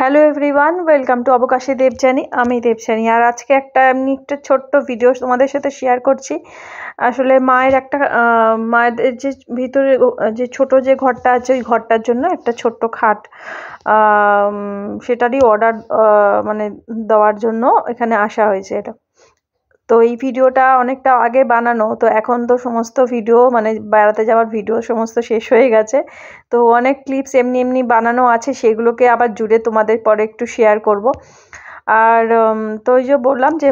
Hello everyone, welcome to Abakashi Debjani. আমি দেবযানী। আর আজকে এমনি একটা ছোট্ট ভিডিও তোমাদের সাথে শেয়ার করছি। আসলে মায়েদের যে ভিতরে যে ছোট যে ঘরটা আছে, ওই ঘরটার জন্য একটা ছোট্ট খাট সেটারই অর্ডার মানে দেওয়ার জন্য এখানে আসা হয়েছে। এটা তো এই ভিডিওটা অনেকটা আগে বানানো, তো এখন তো সমস্ত ভিডিও মানে বেড়াতে যাওয়ার ভিডিও সমস্ত শেষ হয়ে গেছে। তো অনেক ক্লিপস এমনি এমনি বানানো আছে, সেগুলোকে আবার জুড়ে তোমাদের পরে একটু শেয়ার করব। আর তো ওই যে বললাম যে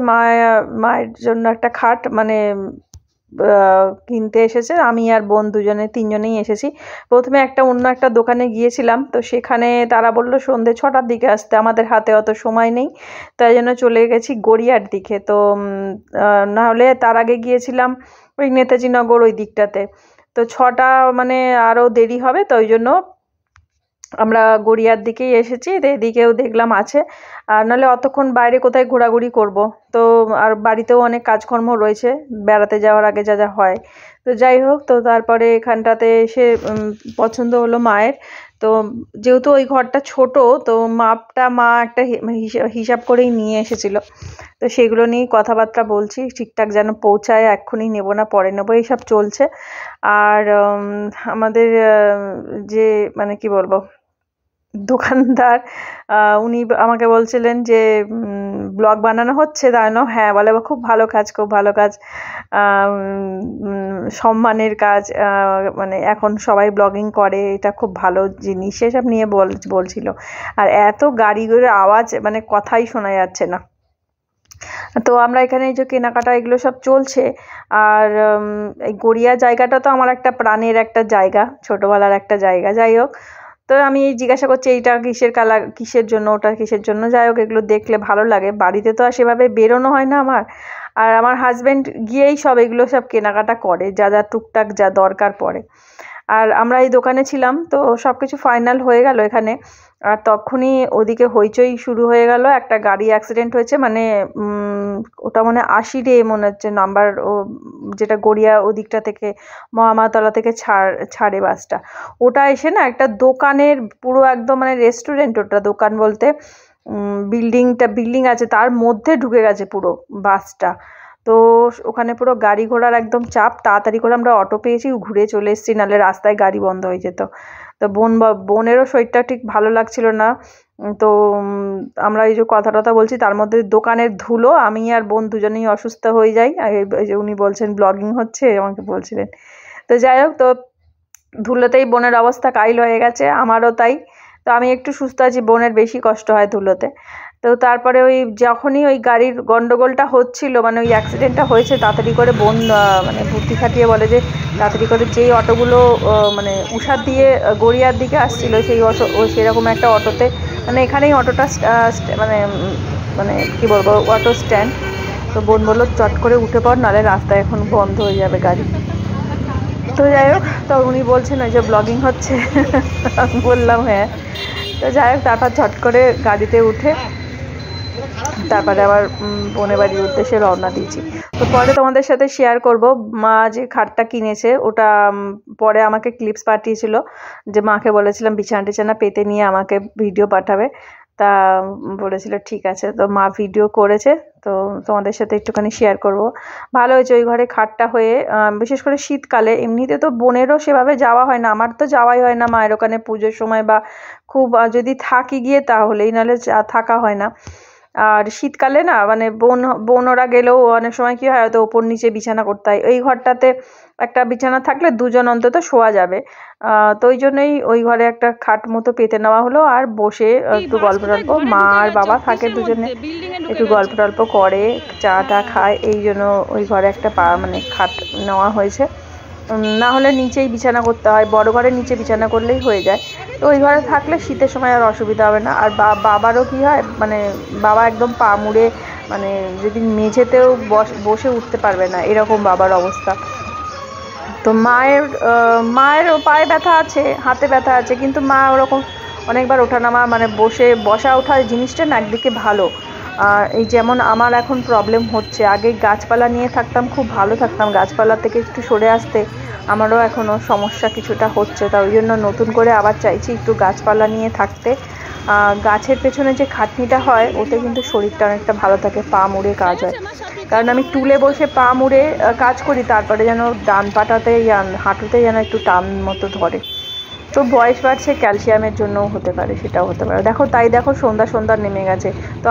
মায়ের জন্য একটা খাট মানে কিনতে এসেছে। আমি আর বোন তিনজনেই এসেছি। প্রথমে অন্য একটা দোকানে গিয়েছিলাম, তো সেখানে তারা বললো সন্ধ্যে 6টার দিকে আসতে। আমাদের হাতে অত সময় নেই, তাই জন্য চলে গেছি গড়িয়ার দিকে। তো নাহলে তার আগে গিয়েছিলাম ওই নেতাজি নগর ওই দিকটাতে। তো 6টা মানে আরও দেরি হবে, তো ওই জন্য আমরা গড়িয়ার দিকেই এসেছি। এদিকেও দেখলাম আছে, আর নাহলে অতক্ষণ বাইরে কোথায় ঘোরাঘুরি করব। তো আর বাড়িতেও অনেক কাজকর্ম রয়েছে বেড়াতে যাওয়ার আগে যা যা হয়। তো যাই হোক, তো তারপরে এখানটাতে এসে পছন্দ হলো মায়ের। তো যেহেতু ওই ঘরটা ছোট, তো মাপটা মা একটা হিসাব করেই নিয়ে এসেছিল। তো সেগুলো নিয়েই কথাবার্তা বলছি, ঠিকঠাক যেন পৌঁছায়। এক্ষুনি নেবো না পরে নেবো, এইসব চলছে। আর আমাদের যে মানে কি বলবো, দোকানদার উনি আমাকে বলছিলেন যে ব্লগ বানানো হচ্ছে, তাই না? হ্যাঁ বলে, খুব ভালো কাজ, খুব ভালো কাজ, সম্মানের কাজ। মানে এখন সবাই ব্লগিং করে, এটা খুব ভালো জিনিস, সেসব নিয়ে বলছিল। আর এত গাড়ি ঘোড়ার আওয়াজ, মানে কথাই শোনা যাচ্ছে না। তো আমরা এখানে এই যে কেনাকাটা এগুলো সব চলছে। আর এই গড়িয়া জায়গাটা তো আমার একটা প্রাণের একটা জায়গা, ছোটবেলার একটা জায়গা। যাই হোক, তো আমি জিজ্ঞাসা করছি এইটা কিসের কালার, কিসের জন্য, ওটা কিসের জন্য। যাই হোক, এগুলো দেখলে ভালো লাগে। বাড়িতে তো আর সেভাবে বেরোনো হয় না আমার। আর আমার হাজব্যান্ড গিয়েই এগুলো সব কেনাকাটা করে, যা যা টুকটাক যা দরকার পড়ে। আর আমরা এই দোকানে ছিলাম, তো সব কিছু ফাইনাল হয়ে গেল এখানে। আর তখনই ওদিকে হইচই শুরু হয়ে গেল। একটা গাড়ি অ্যাক্সিডেন্ট হয়েছে, মানে ওটা মানে 80 মনে হচ্ছে নাম্বার, ও যেটা গড়িয়া ওদিকটা থেকে মহামাতলা থেকে ছাড়ে বাসটা। ওটা এসে না একটা দোকানের পুরো একদম মানে রেস্টুরেন্ট, ওটা দোকান বলতে বিল্ডিং আছে, তার মধ্যে ঢুকে গেছে পুরো বাসটা। তো ওখানে পুরো গাড়ি ঘোড়ার একদম চাপ। তাড়াতাড়ি করে আমরা অটো পেয়েছি, ঘুরে চলে এসেছি, নাহলে রাস্তায় গাড়ি বন্ধ হয়ে যেত। তো বোনেরও শরীরটা ঠিক ভালো লাগছিল না। তো আমরা এই যে কথা টথা বলছি, তার মধ্যে দোকানের ধুলো, আমি আর বোন দুজনেই অসুস্থ হয়ে যাই। এই যে উনি বলছেন ব্লগিং হচ্ছে, আমাকে বলছিলেন। তো যাই হোক, তো ধুলোতেই বোনের অবস্থা কাইল হয়ে গেছে, আমারও তাই। তো আমি একটু সুস্থ আছি, বোনের বেশি কষ্ট হয় ধুলোতে। তো তারপরে যখনই ওই গাড়ির গন্ডগোলটা হচ্ছিল, মানে ওই অ্যাক্সিডেন্টটা হয়েছে, তাড়াতাড়ি করে বোন মানে বুদ্ধি খাটিয়ে বলে যে তাড়াতাড়ি করে যেই অটোগুলো মানে উষার দিয়ে গড়িয়ার দিকে আসছিল, সেই সেরকম একটা অটোতে, মানে এখানেই অটোটা মানে মানে কি বলবো, অটো স্ট্যান্ড। তো বোন বললো চট করে উঠে পড়, নাহলে রাস্তায় এখন বন্ধ হয়ে যাবে গাড়ি। তো যাই হোক, তো উনি বলছেন ওই যে ব্লগিং হচ্ছে। আমি বললাম হ্যাঁ। তো যাই হোক, তারপর ঝট করে গাড়িতে উঠে তারপরে আবার বোনের বাড়ির উদ্দেশ্যে রওনা দিয়েছি। তো পরে তোমাদের সাথে শেয়ার করব। মা যে খাটটা কিনেছে, ওটা পরে আমাকে ক্লিপস পাঠিয়েছিল, যে মাকে বলেছিলাম বিছানা টিছানা পেতে নিয়ে আমাকে ভিডিও পাঠাবে। তা বলেছিল ঠিক আছে, তো মা ভিডিও করেছে। তো তোমাদের সাথে একটুখানি শেয়ার করব। ভালো হয়েছে ওই ঘরে খাটটা হয়ে, বিশেষ করে শীতকালে। এমনিতে তো বোনেরও সেভাবে যাওয়া হয় না, আমার তো যাওয়াই হয় না মায়ের ওখানে পুজোর সময়, বা খুব যদি থাকি গিয়ে তাহলেই, নাহলে থাকা হয় না। আর শীতকালে না মানে বোন ওরা গেলেও অনেক সময় কি হয়, হয়তো ওপর নিচে বিছানা করতে হয়। ওই ঘরটাতে একটা বিছানা থাকলে দুজন অন্তত শোয়া যাবে। তো ওই জন্যই ওই ঘরে একটা খাট মতো পেতে নেওয়া হলো। আর বসে একটু গল্প টল্প, মা আর বাবা থাকে দুজনে, একটু গল্প টল্প করে, চা টা খায়। এই জন্য ওই ঘরে একটা মানে খাট নেওয়া হয়েছে। না হলে নিচেই বিছানা করতে হয়, বড় ঘরের নিচে বিছানা করলেই হয়ে যায়। তো ওই ঘরে থাকলে শীতের সময় আর অসুবিধা হবে না। আর বাবারও কি হয়, মানে বাবা একদম পা মুড়ে, মানে যদি মেঝেতেও বসে উঠতে পারবে না, এরকম বাবার অবস্থা। তো মায়ের পায়ে ব্যথা আছে, হাতে ব্যথা আছে, কিন্তু মা ওরকম অনেকবার ওঠানামা, মানে বসা ওঠা জিনিসটা না একদিকে ভালো। এই যেমন আমার এখন প্রবলেম হচ্ছে, আগে গাছপালা নিয়ে থাকতাম, খুব ভালো থাকতাম, গাছপালা থেকে একটু সরে আসতে আমারও এখনও সমস্যা কিছুটা হচ্ছে। তা ওই জন্য নতুন করে আবার চাইছি একটু গাছপালা নিয়ে থাকতে। গাছের পেছনে যে খাটনিটা হয় ওতে কিন্তু শরীরটা অনেকটা ভালো থাকে, পা মুড়ে কাজ হয়। কারণ আমি টুলে বসে পা মুড়ে কাজ করি, তারপরে যেন ডান পাটাতে হাঁটুতে যেন একটু টান মতো ধরে। তো বয়স বাড়ছে, ক্যালসিয়ামের জন্যও হতে পারে, সেটাও হতে পারে। দেখো সন্ধ্যা নেমে গেছে। তো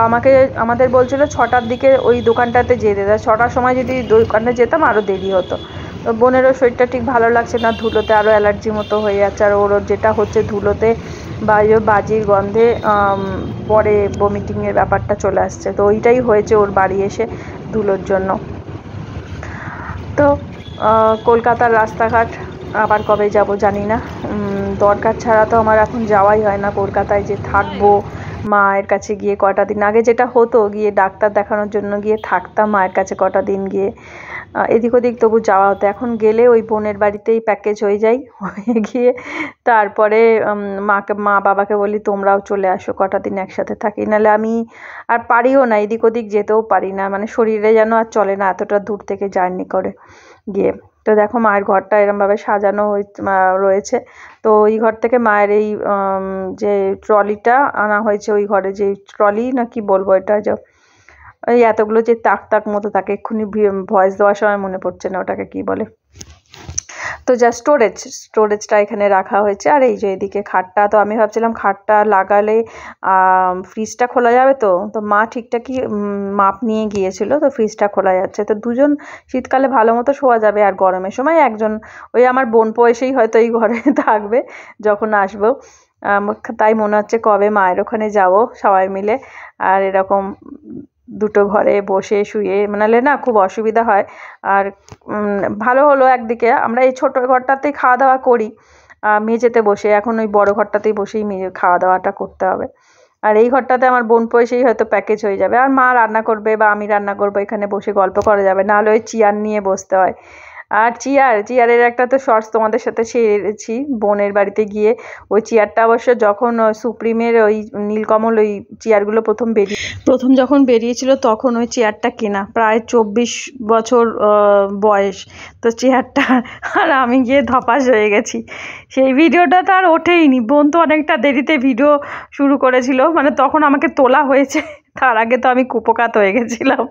আমাদের বলছিল 6টার দিকে ওই দোকানটাতে যেতে, 6টার সময় যদি দোকানটা যেতাম আরও দেরি হতো। তো বোনেরও শরীরটা ঠিক ভালো লাগছে না, ধুলোতে আরও অ্যালার্জি মতো হয়ে যাচ্ছে। আর ওর যেটা হচ্ছে ধুলোতে বা বাজির গন্ধে পরে ভমিটিংয়ের ব্যাপারটা চলে আসছে। তো ওইটাই হয়েছে ওর বাড়ি এসে ধুলোর জন্য। তো কলকাতার রাস্তাঘাট আবার কবে যাব জানি না। দরকার ছাড়া তো আমার এখন যাওয়াই হয় না কলকাতায়, যে থাকবো মায়ের কাছে গিয়ে কটা দিন। আগে যেটা হতো, গিয়ে ডাক্তার দেখানোর জন্য গিয়ে থাকতাম মায়ের কাছে কটা দিন, গিয়ে এদিক ওদিক তবু যাওয়া হতো। এখন গেলে ওই বোনের বাড়িতেই প্যাকেজ হয়ে যাই, হয়ে গিয়ে তারপরে মা বাবাকে বলি তোমরাও চলে আসো, কটা দিন একসাথে থাকি। নাহলে আমি আর পারিও না, এদিক ওদিক যেতেও পারি না, মানে শরীরে যেন আর চলে না এতটা দূর থেকে জার্নি করে গিয়ে। তো দেখো মায়ের ঘরটা এরমভাবে সাজানো রয়েছে। তো ওই ঘর থেকে মায়ের এই যে ট্রলিটা আনা হয়েছে, ওই ঘরে যে ট্রলি না কি বলবো, এটা যে ওই এতগুলো যে তাক মতো থাকে, এক্ষুনি ভয়েস দেওয়ার সময় মনে পড়ছে না ওটাকে কি বলে। তো যা স্টোরেজটা এখানে রাখা হয়েছে। আর এই যে এদিকে খাটটা, তো আমি ভাবছিলাম খাটটা লাগালে ফ্রিজটা খোলা যাবে। তো মা ঠিকঠাকই মাপ নিয়ে গিয়েছিল, তো ফ্রিজটা খোলা যাচ্ছে। তো দুজন শীতকালে ভালো মতো শোয়া যাবে, আর গরমের সময় একজন, ওই আমার বোনপো এসেই হয়তো এই ঘরে থাকবে যখন আসবো। তাই মনে হচ্ছে কবে মায়ের ওখানে যাব সবাই মিলে, আর এরকম দুটো ঘরে বসে শুয়ে, নাহলে না খুব অসুবিধা হয়। আর ভালো হলো একদিকে আমরা এই ছোট ঘরটাতেই খাওয়া দাওয়া করি মেঝেতে বসে, এখন ওই বড় ঘরটাতেই বসেই খাওয়া দাওয়াটা করতে হবে। আর এই ঘরটাতে আমার বোনপো এসেই হয়তো প্যাকেজ হয়ে যাবে, আর মা রান্না করবে বা আমি রান্না করবো, এখানে বসে গল্প করা যাবে। নাহলে ওই চেয়ার নিয়ে বসতে হয়। আর চেয়ারের একটা তো শর্টস তোমাদের সাথে শেয়ারেছি বোনের বাড়িতে গিয়ে। ওই চেয়ারটা অবশ্য যখন সুপ্রিমের ওই নীলকমল ওই চেয়ারগুলো প্রথম যখন বেরিয়েছিল তখন ওই চেয়ারটা কেনা, প্রায় 24 বছর বয়স তো চেয়ারটা। আর আমি গিয়ে ধপাস হয়ে গেছি। সেই ভিডিওটা তো আর ওঠেইনি, বোন তো অনেকটা দেরিতে ভিডিও শুরু করেছিল, মানে তখন আমাকে তোলা হয়েছে, তার আগে তো আমি কুপোকাত হয়ে গেছিলাম।